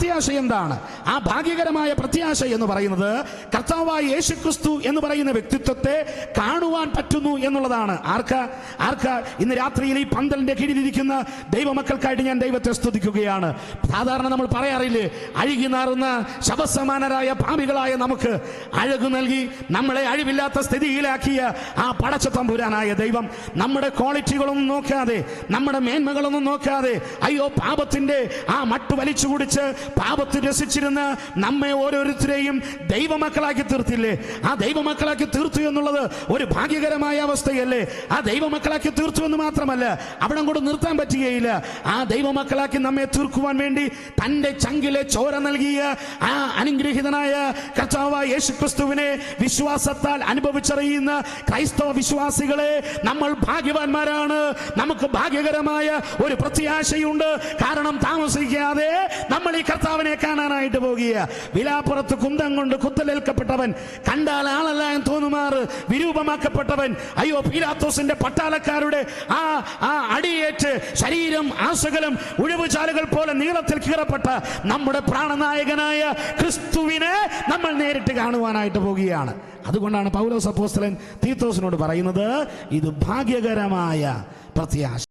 പ്രത്യാശ എന്താണ്? ആ ഭാഗ്യകരമായ പ്രത്യാശ എന്ന് പറയുന്നത് കർത്താവായ യേശുക്രിസ്തു എന്ന് പറയുന്ന വ്യക്തിത്വത്തെ കാണുവാൻ പറ്റുന്നു എന്നുള്ളതാണ്. ആർക്കാ ഇന്ന് രാത്രിയിൽ ഈ പന്തലിന്റെ കീഴിലിരിക്കുന്ന ദൈവമക്കൾക്കായിട്ട് ഞാൻ ദൈവത്തെ സ്തുതിക്കുകയാണ്. സാധാരണ നമ്മൾ പറയാറില്ലേ, അഴുകി നാറുന്ന ശവസമാനരായ പാപികളായ നമുക്ക് അഴകു നൽകി നമ്മളെ അഴിവില്ലാത്ത സ്ഥിതിയിലാക്കിയ ആ പടച്ച തമ്പുരാനായ ദൈവം നമ്മുടെ ക്വാളിറ്റികളൊന്നും നോക്കാതെ, നമ്മുടെ മേന്മകളൊന്നും നോക്കാതെ, അയ്യോ പാപത്തിന്റെ ആ മട്ട് വലിച്ചു കുടിച്ച് പാപത്തിൽ രസിച്ചിരുന്ന നമ്മെ ഓരോരുത്തരെയും ദൈവമക്കളാക്കി തീർത്തില്ലേ? ആ ദൈവമക്കളാക്കി തീർത്തു എന്നുള്ളത് ഒരു ഭാഗ്യകരമായ അവസ്ഥയല്ലേ? ആ ദൈവമക്കളാക്കി തീർത്തു എന്ന് മാത്രമല്ല, അവിടെ കൂടെ നിർത്താൻ പറ്റുകയില്ല. ആ ദൈവമക്കളാക്കി നമ്മെ തീർക്കുവാൻ വേണ്ടി തന്റെ ചങ്കിലെ ചോര നൽകിയ ആ അനുഗ്രഹീതനായ കർത്താവായ യേശുക്രിസ്തുവിനെ വിശ്വാസത്താൽ അനുഭവിച്ചറിയുന്ന ക്രൈസ്തവ വിശ്വാസികളെ, നമ്മൾ ഭാഗ്യവാന്മാരാണ്. നമുക്ക് ഭാഗ്യകരമായ ഒരു പ്രത്യാശയുണ്ട്. കാരണം താമസിക്കാതെ നമ്മൾ ഈ കർത്താവിനെ കാണാനായിട്ട് പോകുക. വിലാപ്പുറത്ത് കുന്തം കൊണ്ട് കുത്തലേൽക്കപ്പെട്ടവൻ, കണ്ടാൽ ആളല്ല എന്ന് തോന്നുമാറ് വിരൂപമാക്കപ്പെട്ടവൻ, അയ്യോ പീലാത്തോസിന്റെ പട്ടാളക്കാരുടെ ആ അടിയേറ്റ് ശരീരം ആശകലം ഉഴവുചാലുകൾ പോലെ നീളത്തിൽ കീറപ്പെട്ട നമ്മുടെ പ്രാണനായകനായ ക്രിസ്തുവിനെ നമ്മൾ നേരിട്ട് കാണുവാനായിട്ട് പോകുകയാണ്. അതുകൊണ്ടാണ് പൗലോസ് അപ്പോസ്തലൻ തീത്തോസിനോട് പറയുന്നത്, ഇത് ഭാഗ്യകരമായ പ്രത്യാശ.